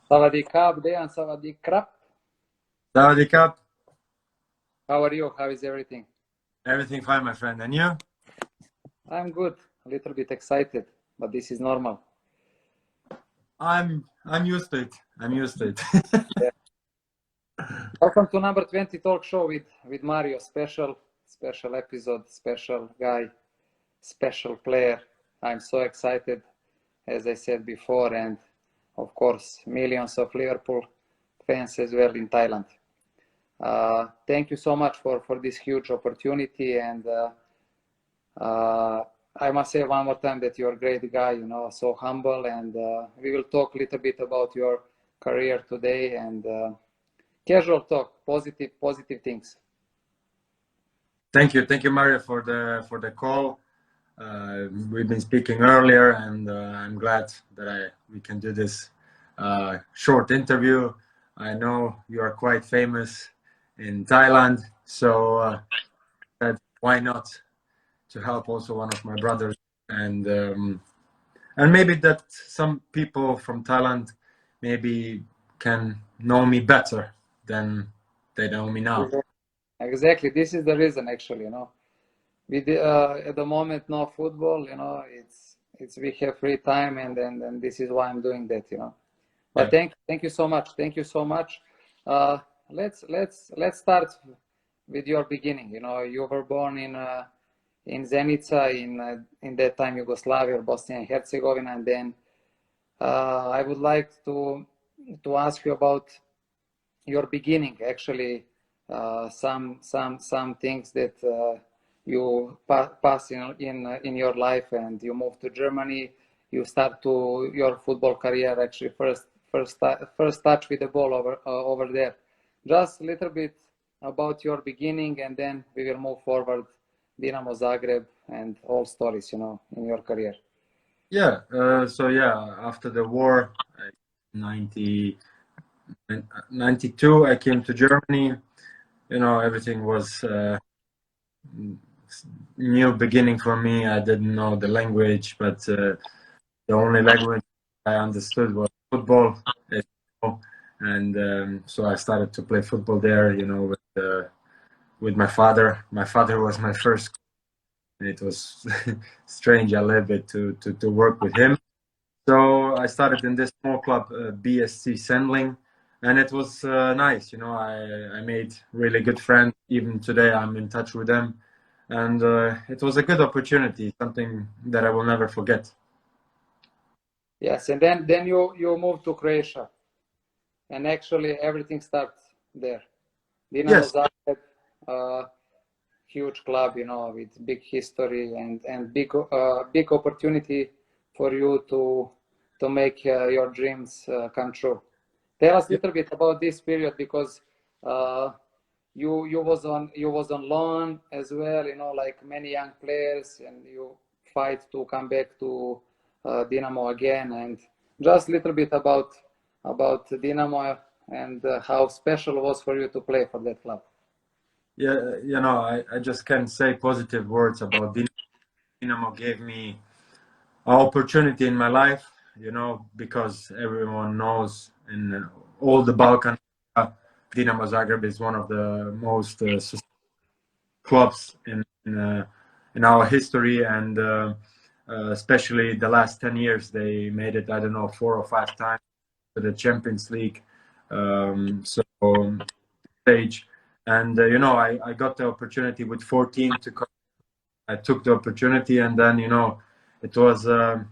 Savadi Kap, Dejan Savadi Krap. Sawadee Cup. How are you? How is everything? Everything fine, my friend. And you? I'm good. A little bit excited, but this is normal. I'm used to it. I'm used to it. Yeah. Welcome to number 20 talk show with Mario. Special episode, special guy, special player. I'm so excited, as I said before, and of course, millions of Liverpool fans as well in Thailand. Thank you so much for this huge opportunity, and I must say one more time that you're a great guy, so humble, and we will talk a little bit about your career today, and casual talk, positive things. Thank you, Mario, for the call. We've been speaking earlier, and I'm glad that we can do this short interview. I know you are quite famous in Thailand, so why not to help also one of my brothers, and maybe that some people from Thailand maybe can know me better than they know me now. Exactly. This is the reason, actually. At the moment, no football. It's we have free time, and this is why I'm doing that. But Yeah. thank you so much. Thank you so much. Let's start with your beginning. You were born in Zenica, in that time Yugoslavia or Bosnia and Herzegovina, and then I would like to ask you about your beginning. Actually, some things that you pass in your life, and you moved to Germany. You start to your football career actually first touch with the ball over there. Just a little bit about your beginning, and then we will move forward. Dinamo Zagreb and all stories, in your career. Yeah. So yeah, after the war, 90, 92, I came to Germany. Everything was new beginning for me. I didn't know the language, but the only language I understood was football. And so I started to play football there. With my father. My father was my first. It was strange a little bit to work with him. So I started in this small club, BSC Sendling, and it was nice. I made really good friends. Even today, I'm in touch with them, and it was a good opportunity, something that I will never forget. Yes, and then you moved to Croatia, and actually everything starts there. Dinamo Yes. Zagreb, huge club, with big history and big opportunity for you to make your dreams come true. Tell us a little bit about this period, because you was on loan as well, like many young players, and you fight to come back to Dinamo again, and just a little bit about Dinamo and how special it was for you to play for that club. Yeah, I just can't say positive words about Dinamo. Dinamo gave me an opportunity in my life, because everyone knows in all the Balkan, Dinamo Zagreb is one of the most clubs in our history, and especially the last 10 years, they made it, I don't know, 4 or 5 times to the Champions League stage. And I got the opportunity with 14 to come. I took the opportunity, and then it was a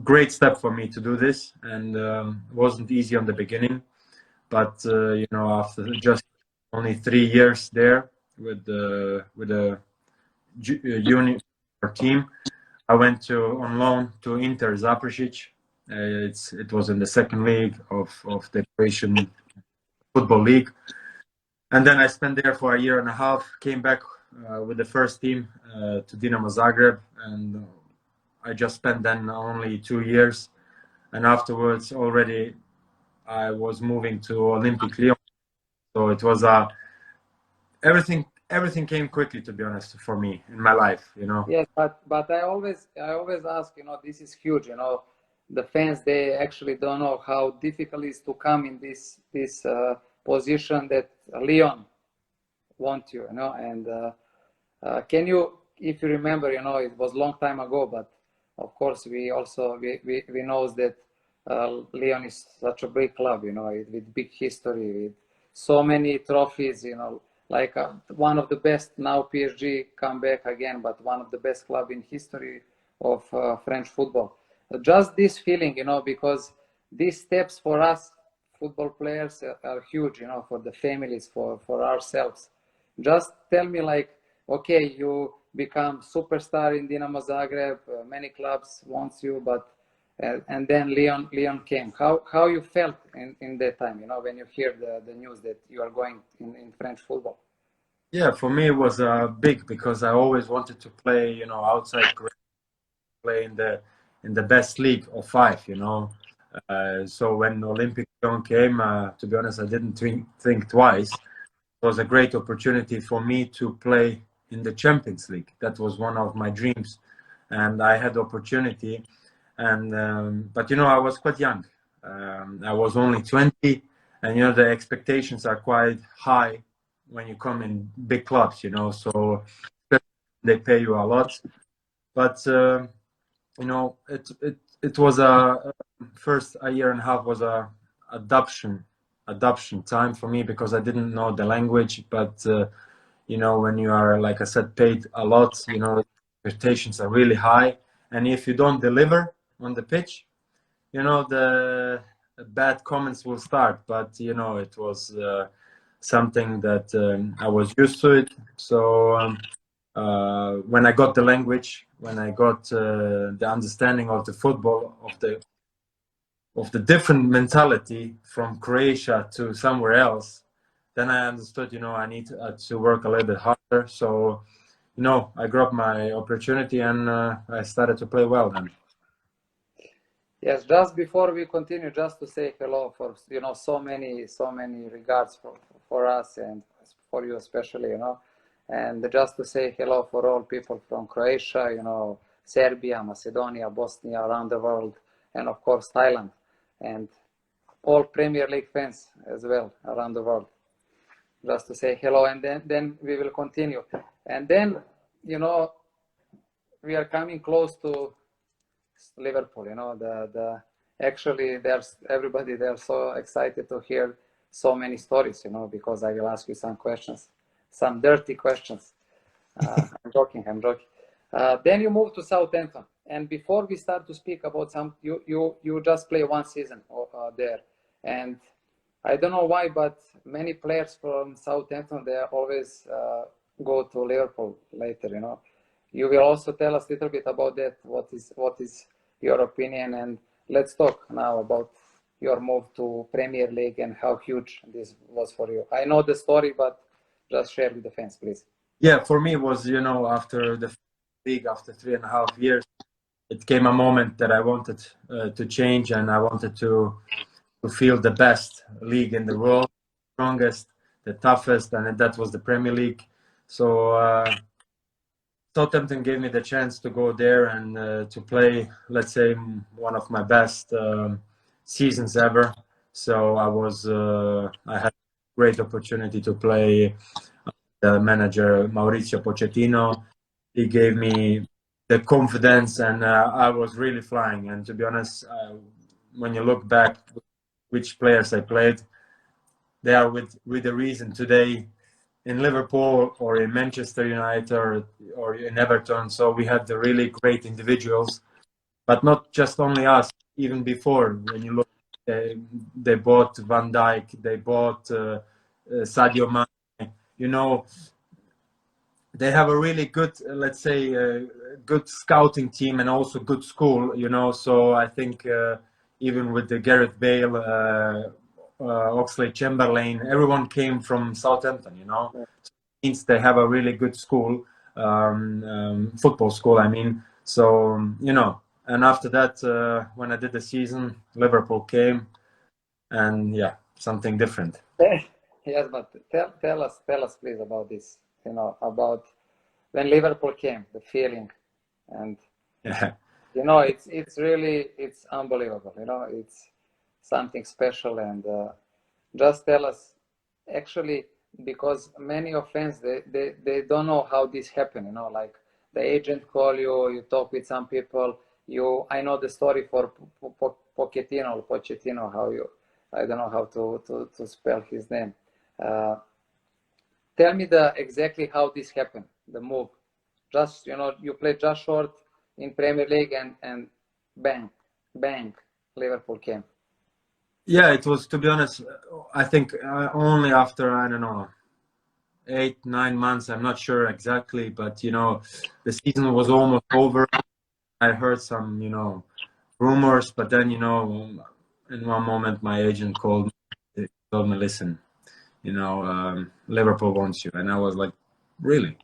great step for me to do this, and it wasn't easy on the beginning, but after just only 3 years there with the junior team, I went on loan to Inter Zaprešić. It was in the second league of the Croatian football league, and then I spent there for a year and a half. Came back with the first team to Dinamo Zagreb, and I just spent then only 2 years, and afterwards already I was moving to Olympic Lyon. So it was everything came quickly, to be honest, for me in my life. Yes, but I always ask, this is huge, the fans, they actually don't know how difficult it is to come in this position that Leon want you, you know. And can you, if you remember, you know, it was a long time ago, but of course we also we know that Leon is such a big club, you know, with big history, with so many trophies, you know, like one of the best. Now PSG come back again, but one of the best club in history of French football. Just this feeling, you know, because these steps for us football players are huge, you know, for the families, for ourselves. Just tell me, like, okay, you become superstar in Dinamo Zagreb, many clubs wants you, but and then Leon came. How you felt in that time, you know, when you hear the news that you are going in French football? Yeah, for me it was big because I always wanted to play, you know, outside, play in the best league of five, you know. So when Olympic Lyon came, to be honest, I didn't think twice. It was a great opportunity for me to play in the Champions League. That was one of my dreams, and I had the opportunity. And but you know, I was quite young. I was only 20, and you know the expectations are quite high when you come in big clubs. You know, so they pay you a lot. But you know, it was a first a year and a half was a adoption time for me because I didn't know the language. But you know, when you are, like I said, paid a lot, you know, expectations are really high, and if you don't deliver on the pitch, you know, the bad comments will start. But you know, it was something that I was used to it. So when I got the language, when I got the understanding of the football, of the different mentality from Croatia to somewhere else, then I understood, you know, I need to work a little bit harder. So, you know, I grabbed my opportunity and I started to play well then. Yes, just before we continue, just to say hello for, you know, so many regards for us and for you especially, you know, and just to say hello for all people from Croatia, you know, Serbia, Macedonia, Bosnia, around the world, and of course Thailand, and all Premier League fans as well around the world. Just to say hello, and then we will continue, and then, you know, we are coming close to Liverpool, you know, actually there's everybody, they're so excited to hear so many stories, you know, because I will ask you some questions, some dirty questions. I'm joking. Then you moved to Southampton, and before we start to speak about you just play one season there, and I don't know why, but many players from Southampton, they always go to Liverpool later, you know. You will also tell us a little bit about that. What is your opinion? And let's talk now about your move to Premier League and how huge this was for you. I know the story, but just share with the fans, please. Yeah, for me it was, you know, after the league, after 3.5 years, it came a moment that I wanted to change, and I wanted to feel the best league in the world, strongest, the toughest, and that was the Premier League. So Southampton gave me the chance to go there and to play, let's say, one of my best seasons ever. So I had a great opportunity to play the manager Mauricio Pochettino. He gave me the confidence, and I was really flying. And to be honest, when you look back, which players I played, they are with a reason today in Liverpool or in Manchester United or in Everton. So we had the really great individuals, but not just only us. Even before, when you look, they bought Van Dijk, they bought Sadio Mane. You know, they have a really good, let's say, good scouting team and also good school. You know, so I think even with the Gareth Bale. Oxlade-Chamberlain, everyone came from Southampton, you know. Yeah. So it means they have a really good school, football school, I mean. So, you know, and after that, when I did the season, Liverpool came, and yeah, something different. Yes, but tell us please about this, you know, about when Liverpool came, the feeling. And Yeah. You know, it's really, it's unbelievable. You know, it's something special. And just tell us, actually, because many of fans, they don't know how this happened. You know, like the agent call you, you talk with some people. I know the story for Pochettino, or Pochettino, how you, I don't know how to spell his name. Uh, Tell me the exactly how this happened, the move. Just, you know, you played just short in Premier League, and bang, bang, Liverpool came. Yeah, it was, to be honest, I think only after, I don't know, 8, 9 months. I'm not sure exactly, but you know, the season was almost over. I heard some, you know, rumors, but then, you know, in one moment my agent called me, told me, listen, you know, Liverpool wants you, and I was like, really?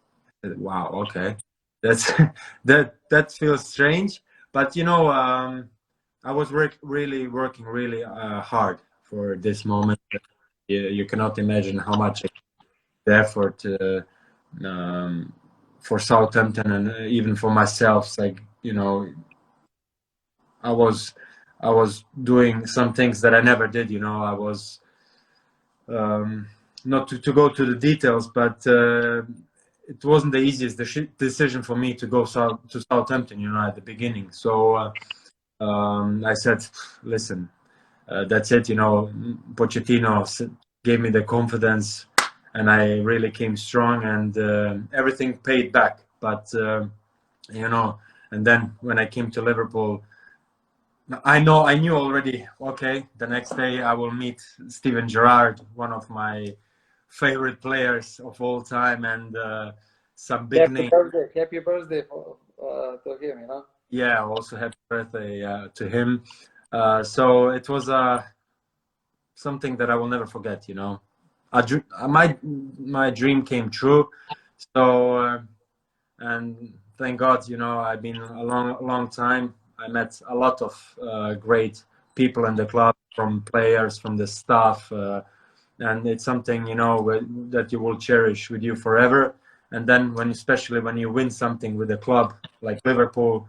Wow, okay, that's that feels strange, but you know, I was really working really hard for this moment. You cannot imagine how much the effort for Southampton, and even for myself. It's like, you know, I was I was doing some things that I never did. You know, I was not to go to the details, but it wasn't the easiest decision for me to go to Southampton. You know, at the beginning. So I said, listen, that's it. You know, Pochettino gave me the confidence, and I really came strong, and everything paid back. But you know, and then when I came to Liverpool, I knew already. Okay, the next day I will meet Steven Gerrard, one of my favorite players of all time, and some big names. Happy birthday to him, you know. Yeah, also happy birthday to him. So it was something that I will never forget. You know, my dream came true. So and thank God, you know, I've been a long time. I met a lot of great people in the club, from players, from the staff, and it's something, you know, that you will cherish with you forever. And then especially when you win something with a club like Liverpool,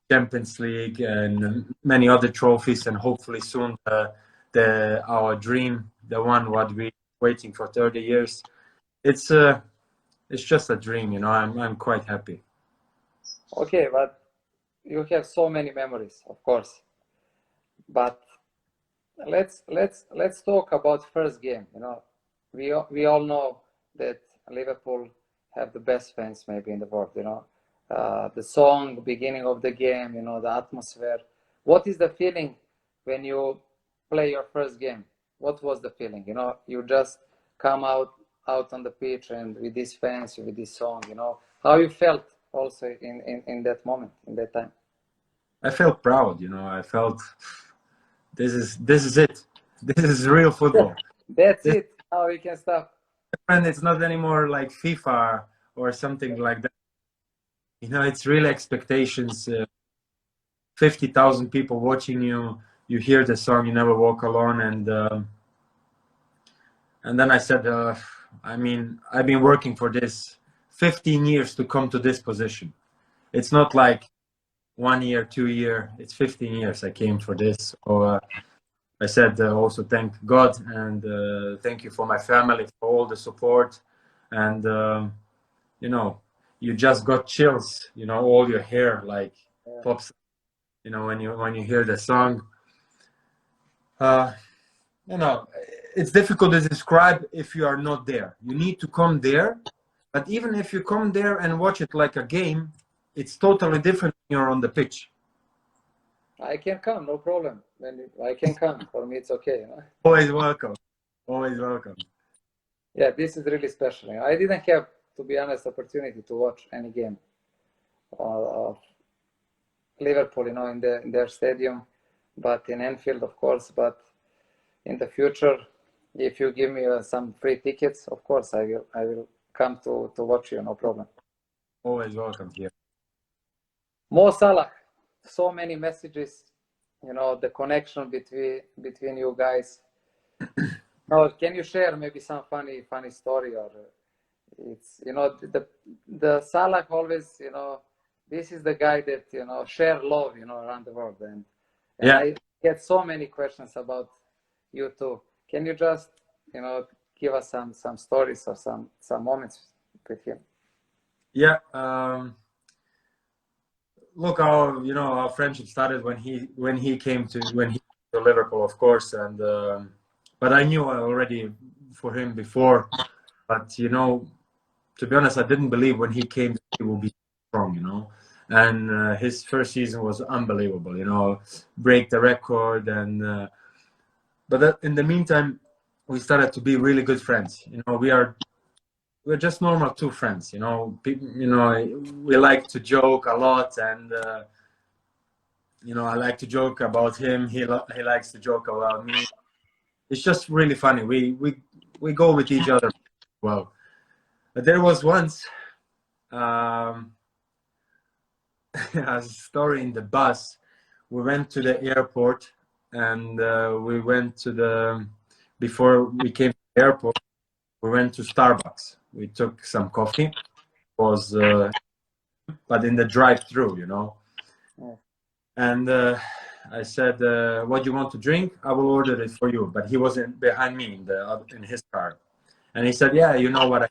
Champions League, and many other trophies, and hopefully soon our dream, the one what we waiting for 30 years. It's just a dream, you know. I'm quite happy. Okay, but you have so many memories, of course. But let's talk about first game. You know, we all know that Liverpool have the best fans maybe in the world. You know, the song, beginning of the game. You know, the atmosphere. What is the feeling when you play your first game? What was the feeling? You know, you just come out on the pitch, and with these fans, with this song. You know, how you felt also in that moment, in that time. I felt proud, you know. I felt this is it. This is real football. That's This, it. Now we can stop. and it's not anymore like FIFA or something like that. You know, it's real expectations. 50,000 people watching you. You hear the song, "You Never Walk Alone," and then I said, I mean, I've been working for this 15 years to come to this position. It's not like 1 year, 2 year. It's 15 years I came for this. So I said also thank God, and thank you for my family for all the support, and you know, you just got chills. You know, all your hair like pops. You know, when you hear the song. You know, it's difficult to describe if you are not there. You need to come there, but even if you come there and watch it like a game, it's totally different when you're on the pitch. I can come, no problem. I can come. For me, it's okay. You know? Always welcome. Always welcome. Yeah, this is really special. You know? I didn't have, to be honest, opportunity to watch any game of Liverpool, you know, in their stadium, but in Anfield, of course. But in the future, if you give me some free tickets, of course, I will come to watch you, no problem. Always welcome here. Mo Salah, so many messages, you know, the connection between you guys. Now, can you share maybe some funny story, or it's, you know, the Salah always, you know, this is the guy that, you know, share love, you know, around the world. And Yeah. I get so many questions about you too. Can you just, you know, give us some stories or some moments with him? Yeah. Look, our friendship started when he came to Liverpool, of course, and but I knew already for him before. But you know, to be honest, I didn't believe when he came he will be strong. You know, and his first season was unbelievable. You know, break the record, and but in the meantime, we started to be really good friends. You know, we're just normal two friends. You know, we like to joke a lot, and you know, I like to joke about him. He likes to joke about me. It's just really funny. We go with each other well. But there was once a story in the bus. We went to the airport, and we went to before we came to the airport, we went to Starbucks. We took some coffee. It was but in the drive-through, you know. Yeah. And I said, "What do you want to drink? I will order it for you." But he was behind me in his car, and he said, "Yeah, you know what?"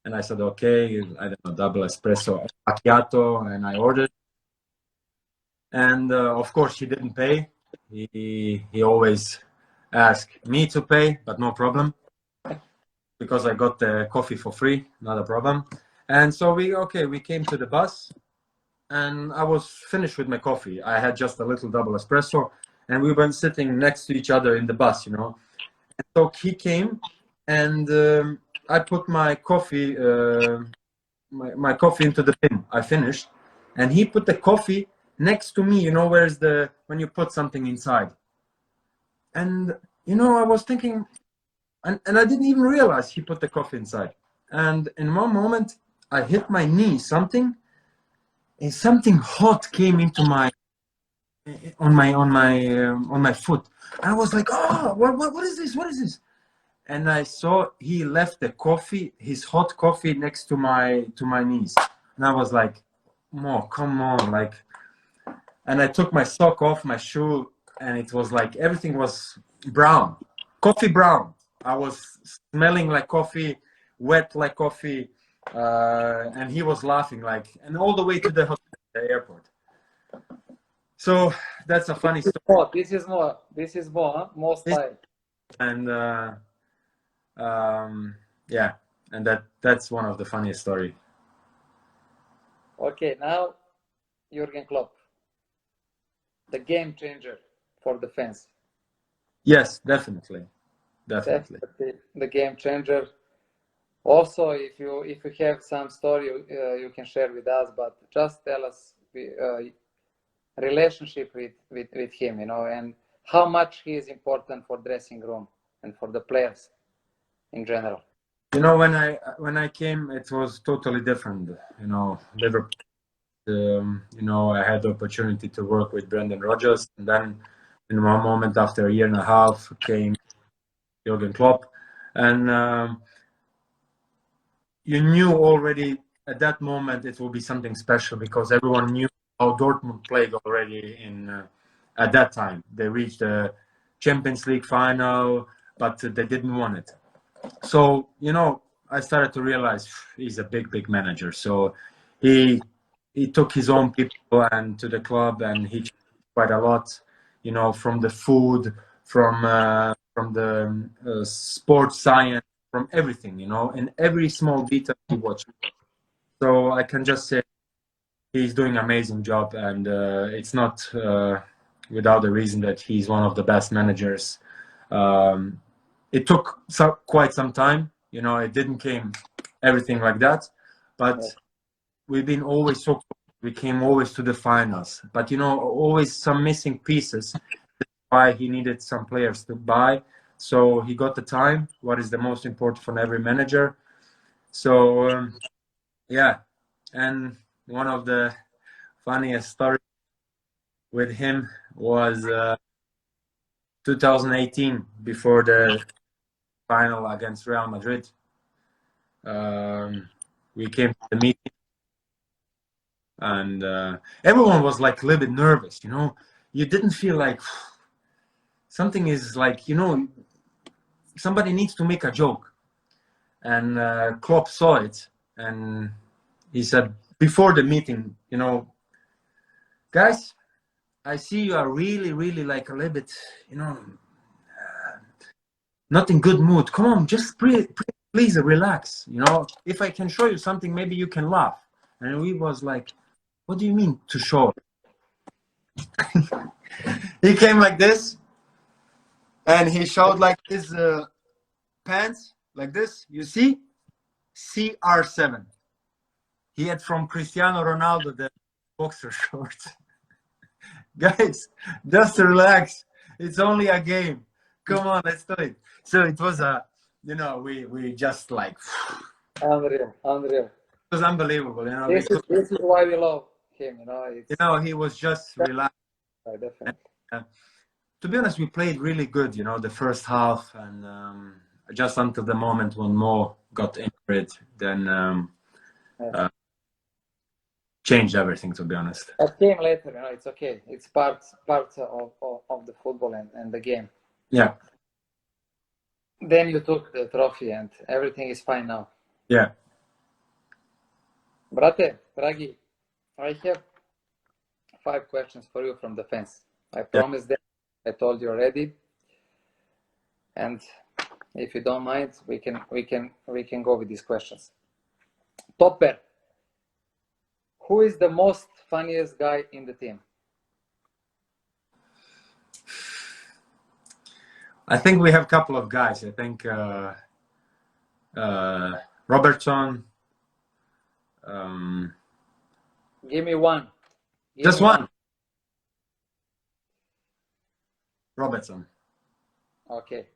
And I said, "Okay, I don't know, double espresso macchiato," and I ordered. And of course, he didn't pay. He always asked me to pay, but no problem, because I got the coffee for free, not a problem. And so we came to the bus, and I was finished with my coffee. I had just a little double espresso, and we were sitting next to each other in the bus, you know. And so he came, and I put my coffee, my coffee into the bin. I finished, and he put the coffee next to me. You know, where's when you put something inside? And you know, I was thinking, and I didn't even realize he put the coffee inside. And in one moment, I hit my knee, and something hot came into on my foot. I was like, "Oh, what is this? What is this?" And I saw he left the coffee, his hot coffee, next to my knees. And I was like, "Oh, come on!" Like, and I took my sock off, my shoe, and it was like everything was brown, coffee brown. I was smelling like coffee, wet like coffee, and he was laughing like, and all the way to the airport. So that's a funny story. This is more. This is more. Huh? More style. And yeah, and that's one of the funniest story. Okay, now Jurgen Klopp, the game changer for the fans. Yes, definitely. Definitely the game changer. Also, if you have some story you can share with us, but just tell us relationship with him, you know, and how much he is important for dressing room and for the players in general. You know, when I came, it was totally different. You know, Liverpool. You know, I had the opportunity to work with Brendan Rodgers, and then in one moment, after a year and a half, came Jurgen Klopp, and you knew already at that moment it will be something special, because everyone knew how Dortmund played already at that time. They reached the Champions League final, but they didn't want it. So, you know, I started to realize he's a big manager. So he took his own people and to the club, and he changed quite a lot, you know, from the food, from the sports science, from everything, you know, in every small detail he watched. So I can just say he's doing an amazing job, and it's not without a reason that he's one of the best managers. It took quite some time, you know, it didn't came everything like that, but we've been always so close. We came always to the finals, but you know, always some missing pieces. That's why he needed some players to buy. So he got the time, what is the most important for every manager. So yeah, and one of the funniest stories with him was 2018, before the final against Real Madrid. We came to the meeting, and everyone was like a little bit nervous. You know, you didn't feel like something is like, you know, somebody needs to make a joke. And Klopp saw it, and he said before the meeting, you know, guys, I see you are really, really like a little bit, you know, not in good mood. Come on, just please relax. You know, if I can show you something, maybe you can laugh. And we was like, what do you mean to show? He came like this, and he showed like his pants, like this. You see, CR7. He had from Cristiano Ronaldo the boxer shorts. Guys, just relax. It's only a game. Come on, let's do it. So it was a, you know, we just like, Unreal, unreal. it was unbelievable. You know, This is why we love him. You know, it's, you know, he was just relaxed. definitely. To be honest, we played really good. You know, the first half, and just until the moment when Mo got injured, then changed everything. To be honest. That came later. You know, it's okay. It's part of the football and the game. Yeah. Then you took the trophy, and everything is fine now. Yeah. Brate, Dragi, I have 5 questions for you from the fans. I promised them. I told you already. And if you don't mind, we can go with these questions. Topper, who is the most funniest guy in the team? I think we have a couple of guys. I think Robertson. Give me one. Just one. Robertson. Okay.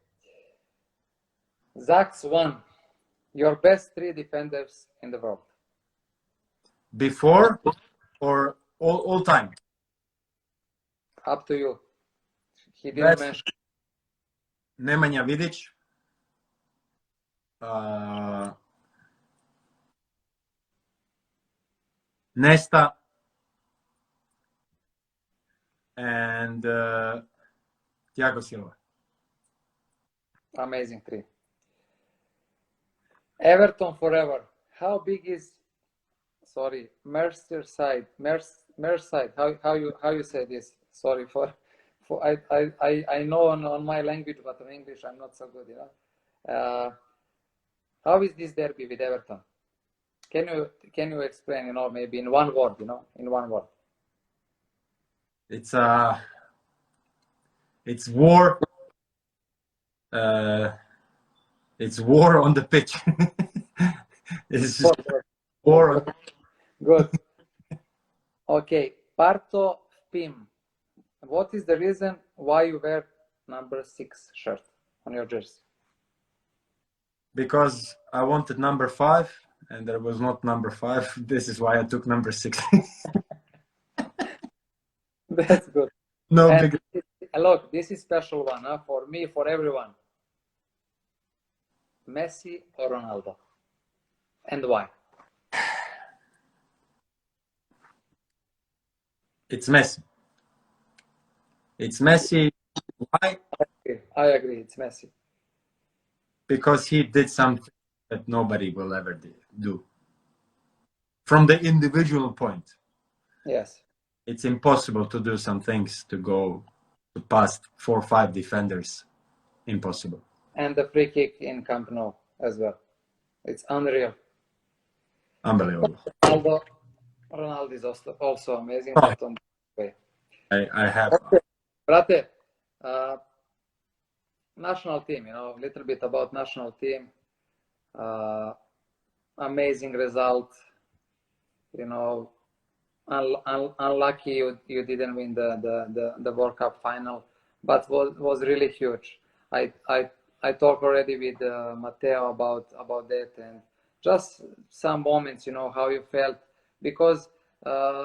Zax 1. Your best 3 defenders in the world. Before or all time? Up to you. He didn't mention. Nemanja Vidic. Nesta. And Thiago Silva. Amazing 3. Everton forever. How big is, sorry, Merseyside? How you say this? Sorry for I know on my language, but in English I'm not so good, you know. How is this derby with Everton? Can you explain, you know, maybe in one word, you know, in one word? It's war. It's war on the pitch. It's just war. Good. Okay, Parto Pim. What is the reason why you wear number 6 shirt on your jersey? Because I wanted number 5, and there was not number 5. This is why I took number 6. That's good. No and big. Look, this is special one, huh? For me, for everyone. Messi or Ronaldo, and why? It's Messi. It's Messi. Why? I agree. It's Messi. Because he did something that nobody will ever do. From the individual point. Yes. It's impossible to do some things to go to past 4 or 5 defenders. Impossible. And the free kick in Camp Nou as well. It's unreal. Unbelievable. Ronaldo is also amazing, but on the way. I have. Brate, national team, you know, a little bit about national team. Amazing result. You know, unlucky you didn't win the World Cup final, but was really huge. I talked already with Matteo about that, and just some moments, you know, how you felt, because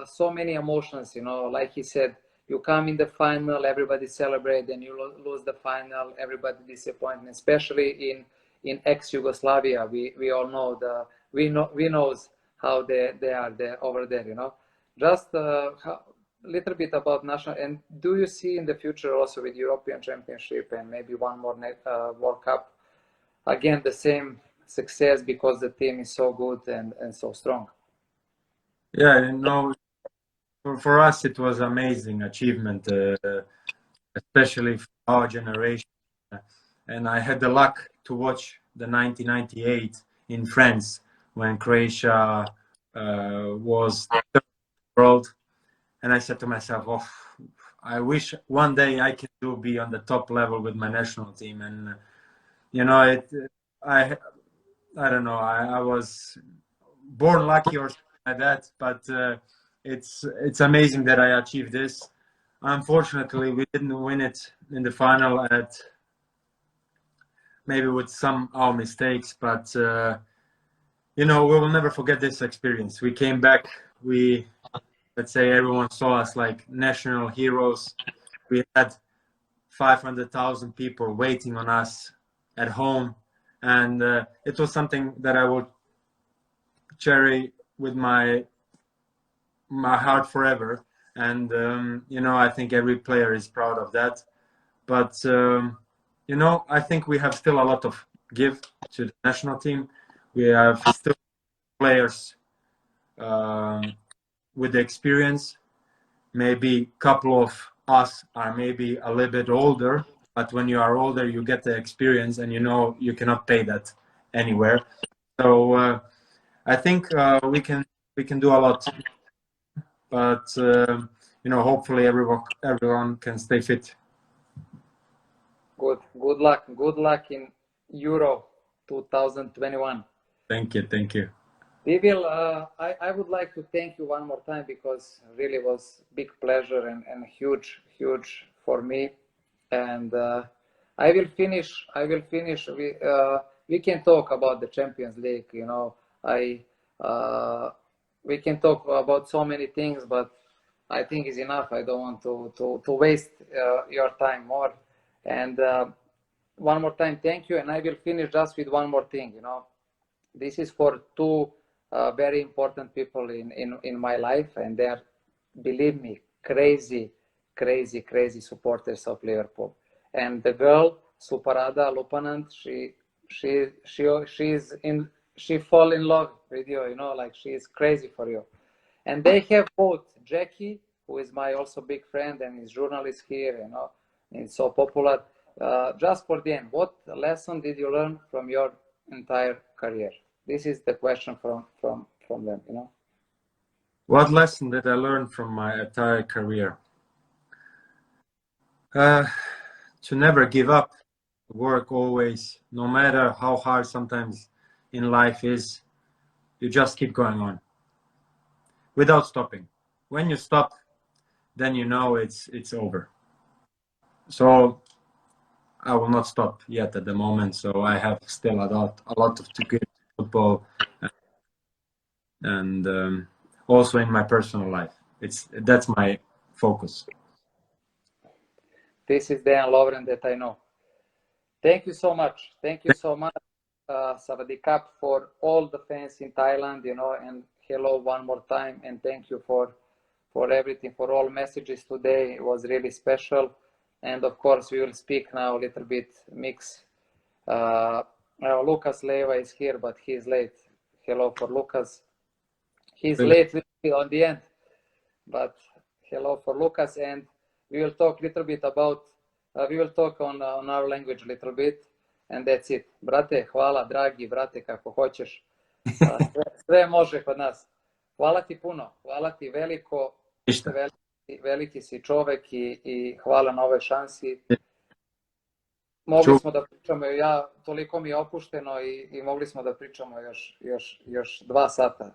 so many emotions, you know, like he said, you come in the final, everybody celebrate, and you lose the final, everybody disappointed, especially in ex-Yugoslavia. We all know we knows how they are there over there, you know. Just a little bit about national, and do you see in the future also with European Championship and maybe one more World Cup, again, the same success because the team is so good and so strong? Yeah, no, for us it was amazing achievement, especially for our generation. And I had the luck to watch the 1998 in France when Croatia was third in the world, and I said to myself, "Oh, I wish one day I can be on the top level with my national team." And you know, I I don't know, I was born lucky or something like that, but it's amazing that I achieved this. Unfortunately, we didn't win it in the final at maybe with some our mistakes, but you know, we will never forget this experience. We came back, let's say everyone saw us like national heroes. We had 500,000 people waiting on us at home, and it was something that I would cherish with my heart forever. And you know, I think every player is proud of that. But you know, I think we have still a lot of give to the national team. We have still players with the experience. Maybe a couple of us are maybe a little bit older, but when you are older, you get the experience, and you know you cannot pay that anywhere. So I think we can do a lot, but you know, hopefully everyone can stay fit. Good luck in Euro 2021. Thank you. We will. I would like to thank you one more time because really was big pleasure and huge for me. And I will finish. We can talk about the Champions League. You know, we can talk about so many things, but I think it's enough. I don't want to waste your time more. And one more time, thank you. And I will finish just with one more thing. You know, this is for two very important people in my life, and they are, believe me, crazy supporters of Liverpool. And the girl, Suparada Lupanant, she fall in love with you, you know, like she is crazy for you. And they have both Jackie, who is my also big friend and is journalist here, you know, and so popular. Just for the end, what lesson did you learn from your entire career? This is the question from them, you know. What lesson did I learn from my entire career? To never give up, work always, no matter how hard sometimes in life is, you just keep going on without stopping. When you stop, then you know it's over. So I will not stop yet at the moment. So I have still a lot of to give football, and also in my personal life. That's my focus. This is the lovren that I know. Thank you so much. Thank you so much, Savadi Cup, for all the fans in Thailand, you know, and hello one more time, and thank you for everything, for all messages today. It was really special. And of course, we will speak now a little bit mix. Lucas Leva is here, but he's late. Hello for Lucas. He's late on the end, but hello for Lucas. And we will talk a little bit about, we will talk on our language a little bit, and that's it. Brate, hvala, dragi, brate, kako hoćeš. Sve može kod nas. Hvala ti puno, hvala ti veliko, veliki si čovek i hvala na ovoj šansi. Mogli smo da pričamo, ja, toliko mi je opušteno i mogli smo da pričamo još 2 sata.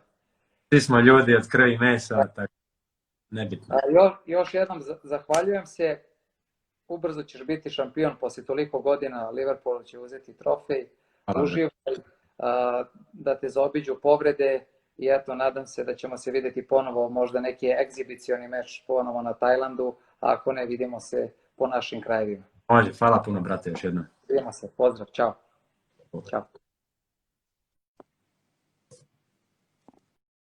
Svi smo ljudi od krvi i mesa, tako nebitno. Još jednom zahvaljujem se. Ubrzo ćeš biti šampion posle toliko godina. Liverpool će uzeti trofej. Uživaj, da te zaobiđu povrede i eto, nadam se da ćemo se vidjeti ponovo, možda neki egzibicioni meč ponovo na Tajlandu, a ako ne, vidimo se po našim krajevima. Može, hvala puno, brate, još jednom. Vidimo se, pozdrav, čao. Ćao.